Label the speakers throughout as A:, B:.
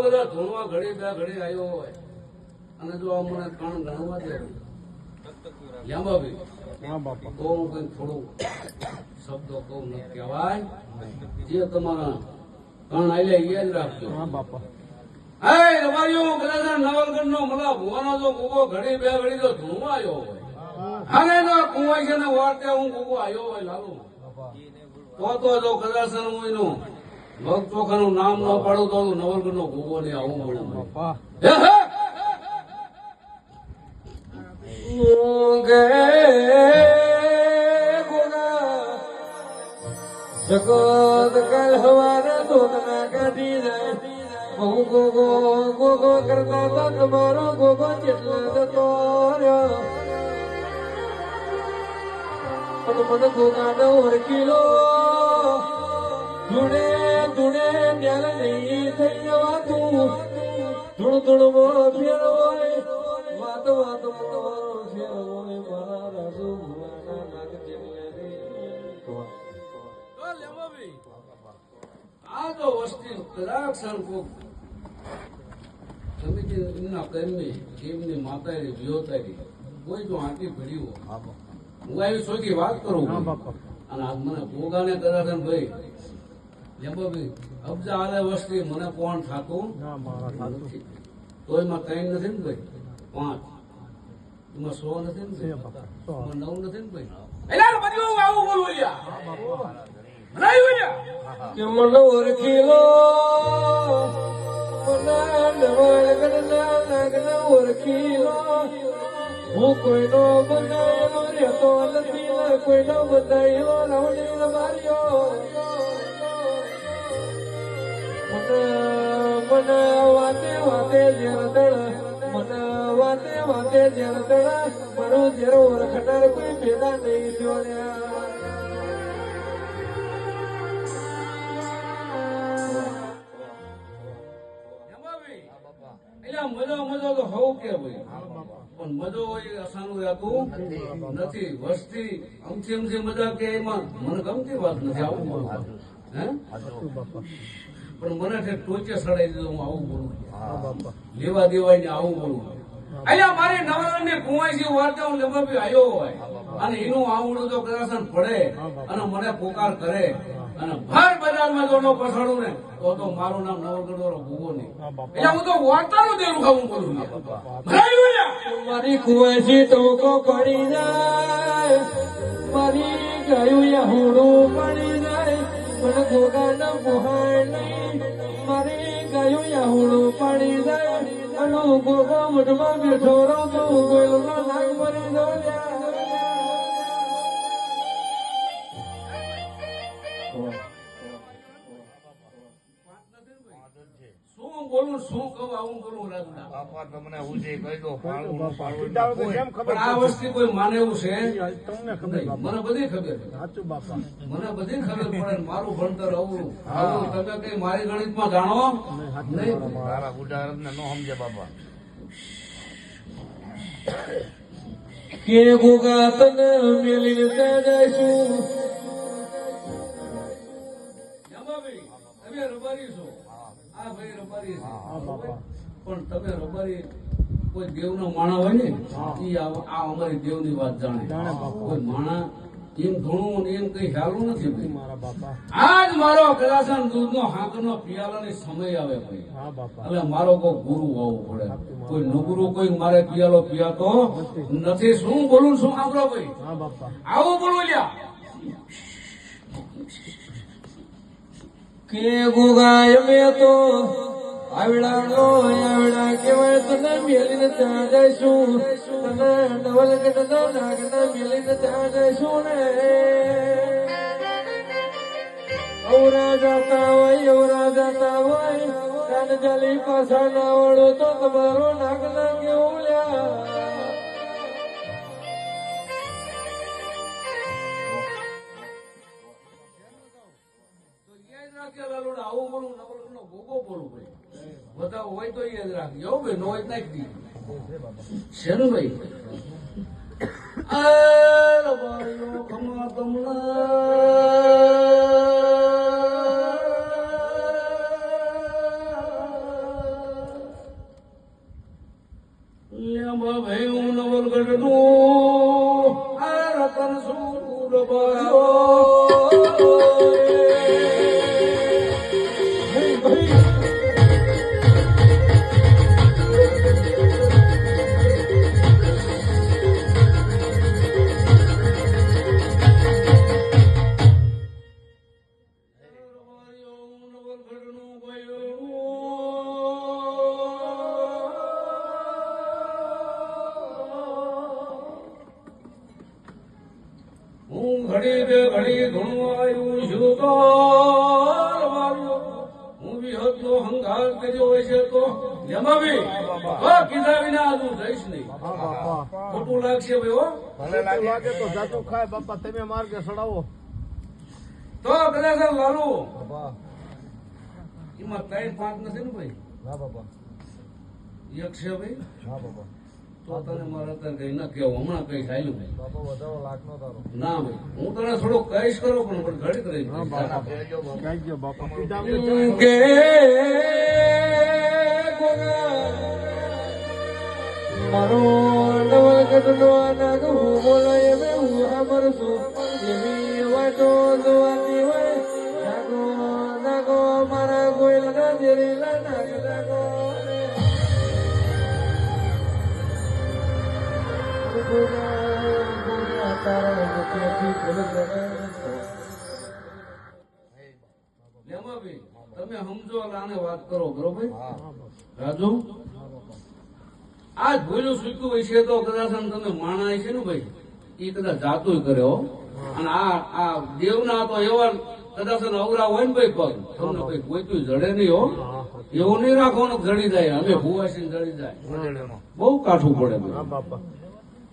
A: બધા ધૂણવા ઘડી બે ઘડી આવ્યો હોય અને જો આ મને કણ ગણવા દે ભાઈ તો હું કઈ થોડું શબ્દો કહું ન કહેવાય જે તમારા કણ આલ્યા એ જ રાખજો રબારીઓ કદાચ નવલગઢ નો મલા ભુવાનો જો કુકો ઘડી બે ઘડી તો ધૂણવા આવ્યો હોય અને એનો કુવાઈ છે ને વાર્તે હું કુકો આવ્યો હોય લાલુ તો જો કદાચ હું એનું ભગ ચોખાનું નામ ન પાડું તો નવલગઢ નો કુકો ને આવું મળું
B: જગત કાલ હવારે દોધના કાઢી જાય બહુ ગોગો કરતા હતા તમારો ગોગો જેટલા જતો રહ્યો પણ મને ગોગાનો ઓળખીલો ધૂણે ધૂણે ન્યાલ નહીં થઈ જવાતું ધૂળ ધૂળમાં ફેર હોય વાત વાતમાં તમારો ફેર હોય મારા રાજુ ભુવાના નાગ
A: આ તો વસ્તી કદાચ એમના કર્મી એમની માતારી વિયોતારી કોઈ જો આંટી ભર્યું હું આવી સોચી વાત કરું અને આજ મને ભોગાને કદાચ ભાઈ લેમ્બાભાઈ અબજા આલે વસ્તી મને કોણ થાતું તો એમાં કઈ નથી ને ભાઈ 5 એમાં 100 નથી ને એમાં 9 નથી ને ભાઈ આવું બોલું
B: કે મને ઓળખીલો નવલગઢના નાગને ઓળખીલો હું કોઈનો બંધાયેલો રહેતો નથી ને કોઈનો બંધાયેલો રવડી માર્યો મને વાતે વાતે જેર દળ મને વાતે વાતે જેર દળ મારું જેર ઓળખનાર કોઈ ભેગા નહીં જોડ્યા
A: મજો તો હોવું કે ભાઈ પણ મજો અસાનું રહેતું નથી વસ્તી અમથી મજા કે એમાં મને ગમતી વાત નથી આવું બોલું હે પણ મને ટોચે સડાઈ દીધું હું આવું બોલું લેવા દેવાય ને આવું બોલું અહીંયા મારી નવલગઢની કુંવાઈ વાર્તા હું લેવા આવ્યો હોય અને એનું આવડું જો કદાચ પડે અને મને પોકાર કરે અને ભાર બજારમાં જો ન પછાડું ને તો મારું નામ નવલગઢ વાળો ભૂગો નહીં એટલે હું તો વાર્તાનું દેરું ખાવું કરું
B: મારી કુંવાસી ટોકો પડી જાય મારી ગાયું યાહુડું પડી જાય મને ગોગાના બુહાય નહીં મારી ગાયું યાહુડું પડી જાય અને ગોગા મોઢમાં બેઠો રહું તો ગોયલો નાગ મરી જાય
A: બોલું શું કહું આવું બોલું
C: બાપા તમને હું જે કહી દો પણ
A: આ વસ્તુ કોઈ માને એવું છે મને બધી ખબર મને બધી ખબર પડે મારું ભણતર આવું તમે કઈ મારી ગણિતમાં જાણો નહીં
C: તારા બુઢા ને ન સમજે બાપા
B: કે ગોગા તને મેલીને ત્યાં જઈશું
A: તમે રબારી છો આ ભાઈ રબારી છે પણ તમે રબારી કોઈ દેવનો માણા હોય ને એ આ અમારી દેવની વાત જાણે કોઈ માણા એમ ઘણું એમ કઈ ખ્યાલું નથી ભાઈ આજ મારો કદાચન દૂધનો હાંકનો પિયાલાની સમય આવે ભાઈ એટલે મારો કોઈ ગુરુ આવવો પડે કોઈ નગુરુ કોઈ મારે પિયાલો પિયાતો નથી શું બોલું શું સાંભળો ભાઈ આવું બોલું લ્યા
B: કે ગોગાય મેં તો આવડા કેવાય તને મેલીને ત્યાં જઈશું તને નવલગઢના નાગના મેલીને ત્યાં જઈશું ને અવરા જતા હોય કાન જાલી પાછા ના વળો તો તમારો નાગના કેવું લ્યા
A: આવું બોલું નવલગઢ નો ભોગો બોલું ભાઈ બધા હોય તો યાદ રાખજો ભાઈ નો હોય નાખી દીધું છે ને ભાઈ ખમા કમલા ભાઈ હું નવલગઢનું આ રતન સૂર હું ઘડી બે ઘડી ઘણું આવ્યું છું તો હું વિહતનો હંગાર કર્યો હોય છે તો એમાં બી કીધા વિના હું જઈશ નહીં. ખોટું લાગશે ભાઈ હો
C: ભલે લાગે તો જાતું ખાય બાપા, તમે માર્ગે સડાવો.
A: તો કદાચ લાલુ એમાં 3-5 નથી ને ભાઈ?
C: હા બાપા,
A: એક છે ભાઈ.
C: હા બાપા.
A: તો તને મારે અત્યારે કઈ ના કેવું, હમણાં કઈ ચાલ્યું ભાઈ.
C: બાપા વધારો લાખ નો તારો.
A: ના ભાઈ, હું તને થોડું કહીશ કરો પણ ઘડી કરી
C: કહેજો બાપા.
B: કે મારો નવલગઢનો નાગ હું બોલાય એમ હું અમર છું. એવી વાતો જોવાની હોય નાગો નાગો મારા ગોયલના જેરીલા નાગ નાગો
A: લેમાં ભાઈ તમે સમજો એટલે આને વાત કરો બરોબર રાજુ. આજ ભૂલું શીખવું હોય છે તો કદાચ તમે માણા છે ને ભાઈ એ કદાચ જાતું કર્યો અને આ દેવના તો એવા કદાચ અવરા હોય ને ભાઈ પગ તમને ભાઈ કોઈ જડે નહીં હો. એવું નહીં રાખવાનું જડી જાય, અમે ભૂવાસી જડી જાય, બહુ કાઠું પડે ભાઈ.
C: બાપા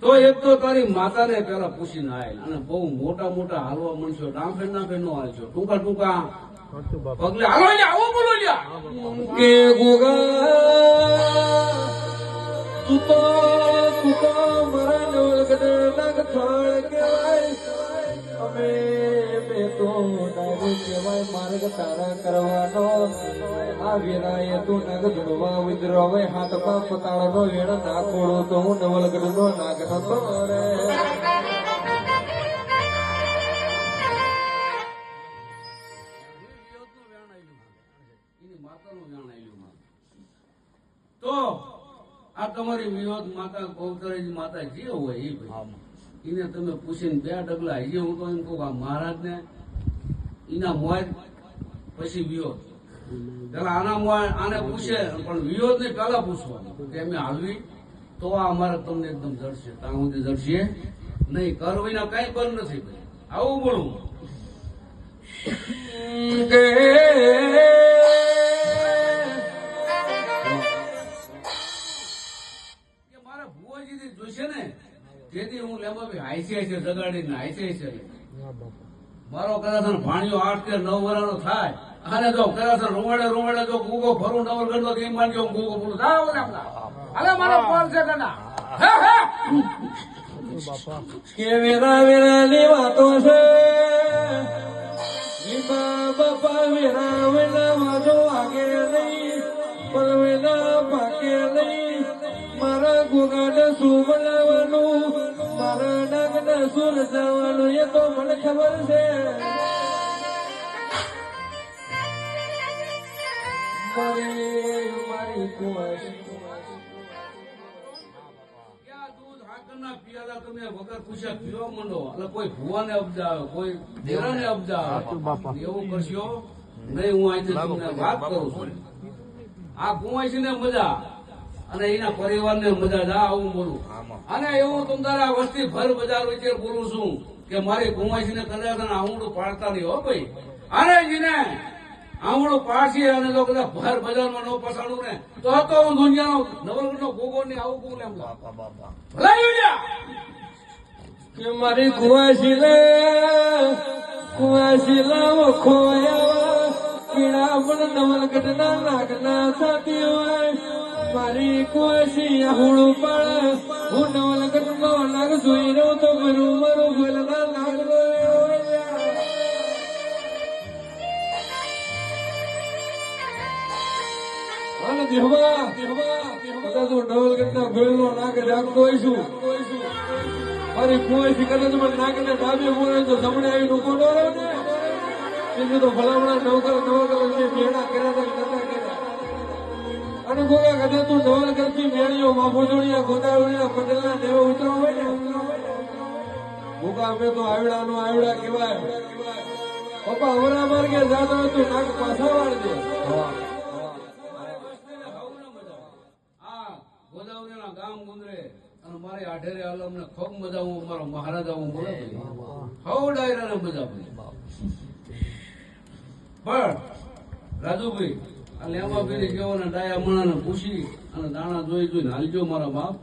A: તો એક તો તારી માતાને પેલા પૂછીને આવેલ અને બહુ મોટા મોટા હાલવા મણશો ડાંફે નાફે નો હાલશો, ટૂંકા ટૂંકા પગલે હાલો આવો બોલો લ્યા.
B: કે ગોગા તું તો મારા નવલગઢના ગથાળ કહેવાય. અમે બે તો નાગ કહેવાય, માર્ગ તારા કરવાનો આ વેરાએ તું નાગ ધૂળવા વિદ્રો હવે હાથમાં પતાળનો વેણ ના ખોડો તો હું નવલગઢનો નાગ નતો રે.
A: એની માતાનું જાણ આવેલું મારે. તો આ તમારી વિરોધ માતા ગૌતરેજી માતા જે હોય એ ભાઈ એને તમે પૂછીને 2 ડગલા હજી હું તો એમ કહું કે મહારાજ ને એના મોય પછી વિરોધ પેલા આના મોય આને પૂછે પણ વિરોધ ને પેલા પૂછવાનું કે અમે હાલવી તો આ અમારે તમને એકદમ જડશે, ત્યાં સુધી જડશે નહીં. કર વિના કઈ બંધ નથી ભાઈ. આવું બોલું
B: કે
A: મારા ભુવાજી જોઈશે ને તેથી હું લેવા હાઈસે છે જગાડીને હાઈસે છે. મારો કદાચ ભાણિયો 8 કે 9 વર્ષનો થાય અને જો કદાચ રોવાડે જો ગુગો ફરું નવલગઢ તો એમ માનજો હું ગુગો બોલું જાવ અરે મારો કોલ છે દાદા.
B: કે વેરા વેરાની વાતો છે લીપા બાપા વેરા વેલા વાજો આગે નહીં પણ વેલા પાકે નહીં. મારા ગોગાને શું બનાવવાનું, મારા નાગને શું રચાવવાનું એ તો મને ખબર છે. મારી કુંવારી
A: ક્યાં દૂધ હાકરના પિયાલા તમે વગર પૂછ્યા પીવા માંડો એટલે કોઈ ભુવાને અબજાવે કોઈ દેરાને અબજાવે એવું કરશો નહીં. હું અહીંથી તમને વાત કરું છું. આ કુંવાસી ને મજા અને એના પરિવાર ને મજા જા આવું બોલું. અને એવું તમ તારા વસ્તી ભર બજાર વચ્ચે બોલું છું કે મારી કુંવાસી ને કદાચ આંગળું પાડતા નહીં હો ભાઈ. અને જીને આંગળું પાડશે અને જો કદાચ ભર બજારમાં ન પસાડું ને તો હું દુનિયાનો નવલગઢનો ગોગો ને આવું કહું એમ ભલાઈ
B: કે મારી કુવાસી લાવો ખોયા પીડા પણ નવલગઢના નાગના સાથી હોય. મારી કુવાસી આહુડું પાડે હું નવલગઢનો નાગ જોઈ રહ્યો તો મારું ગોલના નાગ અને દેવા કદાચ હું નવલગઢના ભેળનો નાક જાગતો હોઈશું મારી કુંવાઈથી કદાચ મને નાકને ડાબે બોલે તો જમણે આવી નું કોડો રહ્યો ને બીજું તો ભલામણા નવલગઢ મેળા કર્યા હતા નતા કર્યા અને ગોગા કદાચ તું નવલગઢથી મેળીઓ માફોજોડિયા ગોદાવળિયા પટેલના દેવો ઉતરો હોય ને ગોગા અમે તો આવડા કહેવાય પપ્પા અવરા માર્ગે જાતો હોય તું નાક પાછા વાળજે
A: ગોદાવરીના ગામ ગુંદરે અને મારી આઢેરે આલમ ને ખૂબ મજા હું મારો મહારાજા હું બોલે હવ ડાયરા મજા પડી પણ રાજુભાઈ આ લેવા પીરી કેવો ને ડાયા મણાને પૂછી અને દાણા જોઈને હાલજો મારા બાપ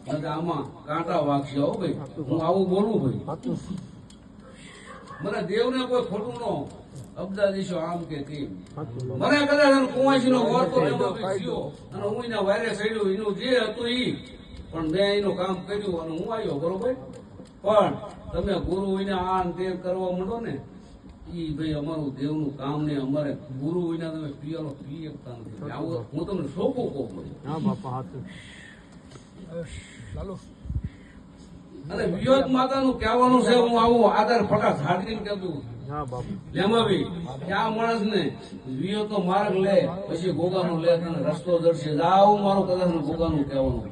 A: અને આમાં કાંટા વાગશે હો ભાઈ હું આવું બોલું ભાઈ મને દેવને કોઈ ખોટું નો અબદાદીશો આમ કે તેમ મને કદાચ કુંવાસી નો વર્તો થયો અને હું એના વાયરે ચડ્યું એનું જે હતું ઈ પણ મેં એનું કામ કર્યું અને હું આવ્યો બરોબર પણ તમે ગુરુ વિના આ તે કરવા માંડો ને ઈ ભાઈ અમારું દેવનું કામ ને અમારે ગુરુ વિના તમે પિયાલો પી શકતા નથી આવું હું તમને સોંપું કહું અને વિયોગ માતાનું કહેવાનું છે હું આવું આધાર ફટા ઝાડકીને કહેતું લેમાભાઈ આ માણસ ને વિયોગ નો માર્ગ લે પછી ગોગાનો લે તને રસ્તો દર્શે આવું મારું કદાચ ગોગાનું કહેવાનું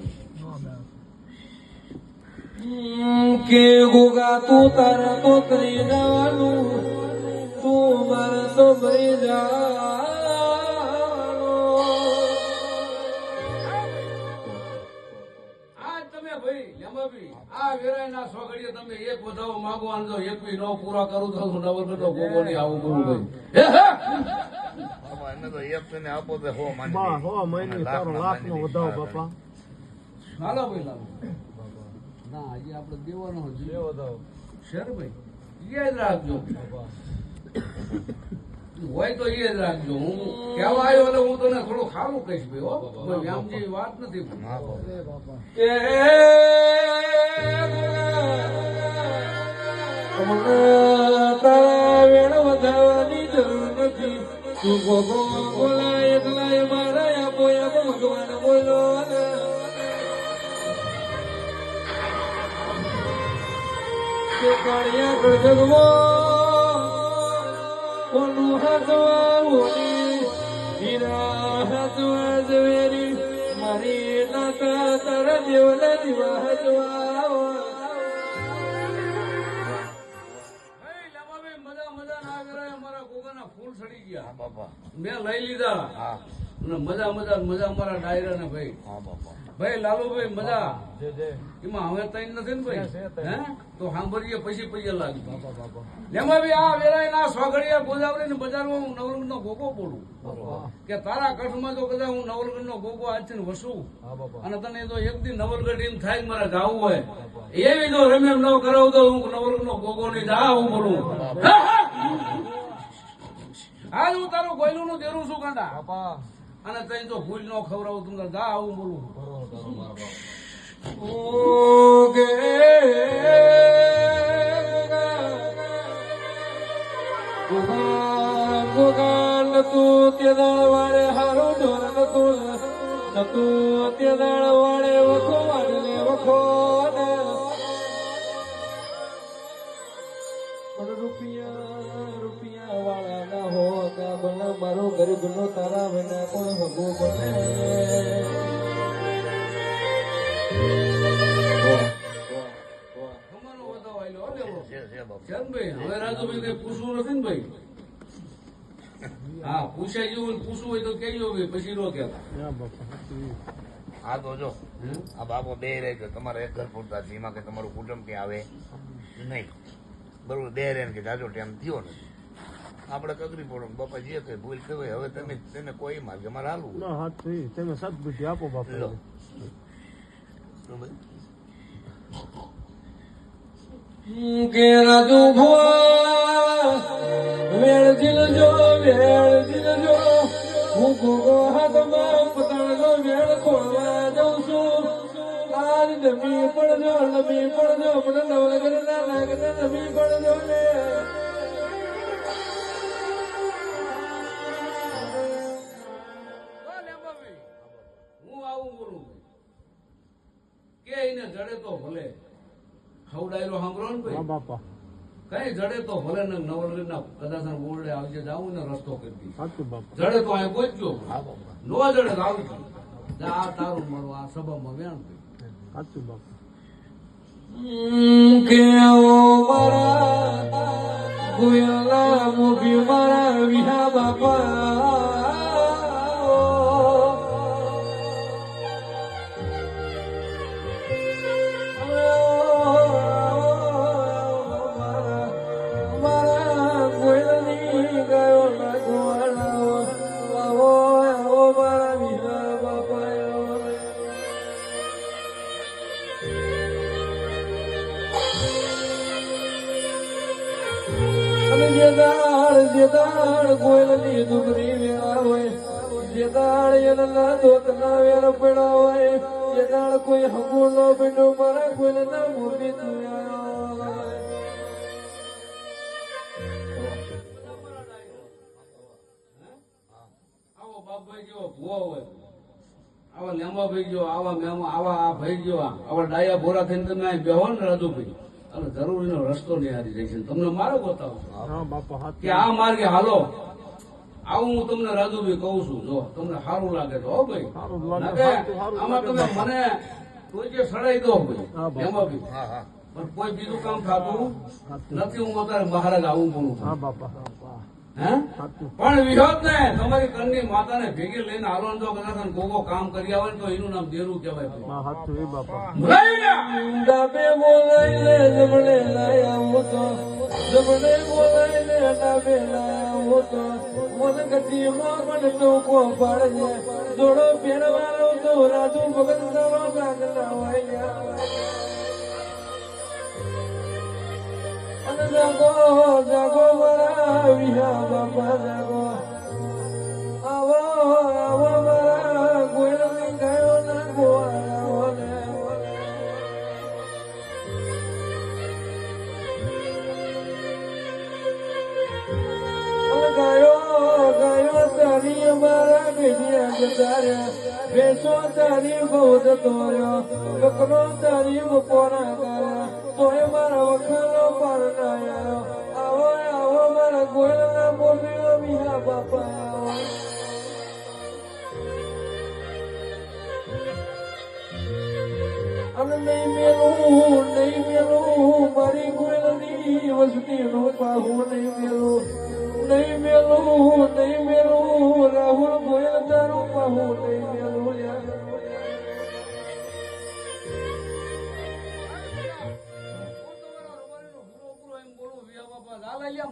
B: કે ગોગા તું તારા તો કરી જવાનું તું મારે તો મરી
A: આ વેરાયના સોગડીએ તમે એક વધાવો માંગો આંજો એક બી નો પૂરા કરું તો નવલગઢનો ગોગો નહીં આવું કરું ભાઈ
C: એને તો એક તને આપો તો હો મહિને તારો લાખ નો વધાવો બાપા
A: હાલો ભાઈ લાવો ના હજી આપણે દેવાનો શેર ભાઈ યાદ રાખજો હોય તો યાદ રાખજો હું કહેવા આવ્યો એટલે હું તને થોડું ખારું કહીશ ભાઈ હો આમ જેવી વાત નથી
B: તારા વેણ વધારવાની જરૂર નથી તું ગોગો બોલાય એટલા મારા આપો ભગવાન બોલો કાળિયા ગજગવો કોનું હાથવા હોની હીરા હાથવા ઝવેરી મારી નાતા તારા દેવના દીવા હાથવા
A: મજા ના કરાય મારા ગોગાના ફૂલ સડી ગયા મેં લઈ લીધા અને મજા મારા ડાયરા ને ભાઈ ભાઈ લાલુભાઈ મજા એમાં હવે તઈ નથી ને ભાઈ હે તો સાંભળીએ પછી પૈયા લાગ્યું એમાં બી આ વેરાય ના સ્વાગડિયા ગોદાવરી ને બજારમાં હું નવલગઢ નો ગોગો બોલું કે તારા કઠમાં તો કદાચ હું નવલગઢ નો ગોગો આજથી ને વસું અને તને તો એક દી નવલગઢ એમ થાય મારે ગાવું હોય એવી તો રમેમ ન કરાવ તો હું નવલગઢ નો ગોગો નહીં જા હું બોલું હાલ હું તારું ગોયલું નું દેરું છું કાંડા અને તઈ તો ભૂલ નો ખવડાવું તમને જા આવું બોલું
B: ગોગાન તું તે દાળ વાળે હારો ઢોર નતું તે દાળ વાળે વખો વાળે વખો રૂપિયા વાળા ના હો કા બને મારો ગરીબ નો તારા વિના કોણ હગો બને
A: હવે રાજુભાઈ કઈ પૂછવું નથી ને ભાઈ હા પૂછાય જેવું પૂછવું હોય તો કહેજો ભાઈ પછી નો કહેતા
C: હા તો જો આ બાપો બે રહે છે તમારે એક ઘર પૂરતા છે એમાં કે તમારું કુટુંબ ક્યાં આવે નહીં બરોબર બે રહે કે જાજો ટાઈમ થયો નથી આપણે કગરી પડો બાપા જે કઈ ભૂલ કહેવાય હવે તમે તેને કોઈ માર્ગે મારે હાલવું તમે સદબુદ્ધિ આપો બાપા
B: કે રાજુ ભુવા વેળ જીલજો હું ગોગો હાથમાં પતંગનો વેળ ખોલવા જાઉં છું આજ નમી પડજો મને નવલગઢ ના લાગને નમી પડજો ને
A: કે એને જડે તો ભલે ખવડાયેલો સાંભળો ને ભાઈ
B: બાપા
A: કઈ જડે તો ભલે ને નવલગીરના કદાચ બોરડે આવજે જાવું ને રસ્તો કરી દી
B: સાચું બાપા
A: જડે તો અહીં પહોંચજો
C: હા બાપા
A: નો જડે તો આવી આ તારું મળવા આ સભામાં વ્યાણ
B: સાચું બાપા
D: કેવો મારા ગોયલા મોભી મારા વિહા બાપા મારા ગોયલની ગયો ના ગોવાળા આવો આવો મારા વિહા બાપા અને જે દાળ ગોયલની ડુંગરી વેળા હોય જે દાળ એના દોતના વેર પડ્યા હોય જે દાળ કોઈ હગુ ન બન્યો મારા ગોયલના મોભી
A: આવો બાપભાઈ જેવો ભૂવો હોય આવા લેંબાભાઈ જેવો આવા આ ભાઈ જેવા આવા ડાયા ભોરા થઈને તમે અહીં બેહો ને રાજુભાઈ અને જરૂરીનો રસ્તો નહીં હારી જાય છે તમને મારો બતાવો
B: હા બાપા હાથ
A: કે આ માર્ગે હાલો આવું હું તમને રાજુભાઈ કહું છું જો તમને સારું લાગે તો હો ભાઈ
B: સારું લાગે,
A: લાગે?
B: સારું
A: આમાં તમે મને કોઈ જે સડાઈ દો
B: હા,
A: ભાઈ
B: બાપા.
A: એમાં બી
C: હા હા
A: પણ કોઈ બીજું કામ થતું નથી હું અત્યારે મહારાજ આવું બોલું છું
B: હા બાપા
A: હે
B: સાચું
A: પણ વિરોધ ને તમારી ઘરની માતાને ભેગી લઈને હાલો ને જો કદાચ ગોગો કામ કરી આવે ને તો એનું નામ દેરું કહેવાય ભાઈ.
B: હા સાચું એ બાપા
A: ભૂલાય ને?
D: ડાબે બોલાય ને જમણે લાયા હું તો જમણે બોલાય ને ડાબે લાયા હું તો મન ગતિ મને ટોકો પાડજે જોડો ફેરવાનો તો રાજુ ભગત તારો ગાગલા વાયા અને જાગો જાગો મારા વિહા બાપા જાગો આવો આવો મારા ગોયલ ગયો ના ગોવાળા ગયો ગયો તારી મારા બેડિયા જતાર્યા બેસો તારી બહુ જતોર્યો લકનો તારી બપોરા ગયા તોય મારા વખાનો પર ના આવ્યો આવો આવો મારા ગોયલના બોલીઓ બીજા બાપા આવો અને નહીં મેલું મારી ગોયલની વસતીનું પાહું નહીં મેલું રાહુલ ગોયલ તારું પાહું નહીં મેલું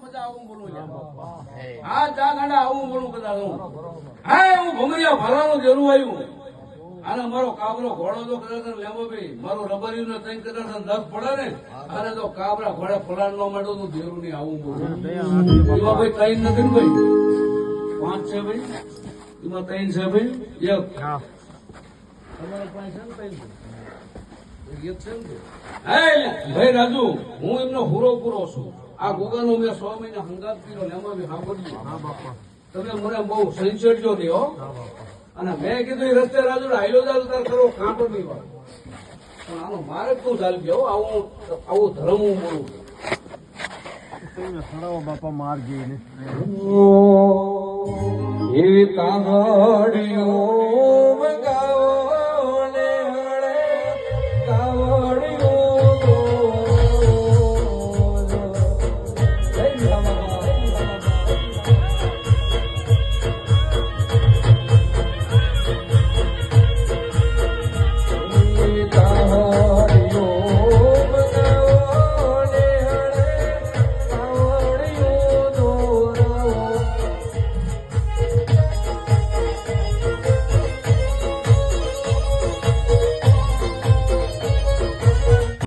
A: મજા આવું બોલું
C: હે
A: હા ચા ગાંડા આવું બોલું કદાચ હું હા હું ભમરિયા ભરાનું જરૂર આવ્યું અને મારો કાબરો ઘોડો જો કદાચ લેવો ભાઈ મારો રબરિયું ને ત્રણ કદાચ 10 પડે ને અને જો કાબરા ઘોડે ફલાણ ન મળ્યો તો દેરું નહીં આવું બોલું એમાં ભાઈ ત્રણ નથી ને ભાઈ 5 છે ભાઈ એમાં 3 છે ભાઈ એક
B: હા
A: તમારા પાસે છે ને ત્રણ? એક છે ને ભાઈ રાજુ હું એમનો હુરો પૂરો છું આ ગોગાનો મેં 100 મહિના હંગાત કર્યો ને એમાં બી સાંભળ્યું
B: હા બાપા
A: તમે મને બહુ સંચડજો નહીં હો
B: હા બાપા
A: અને મેં કીધું એ રસ્તે રાજુ હાઈલો ચાલુ તાર કરો કાંટો નહીં વાળો પણ આનો મારે તું ચાલી ગયો આવું ધર્મ હું બોલું
B: સડાવો બાપા માર ગઈને
D: એવી કાંગડીઓ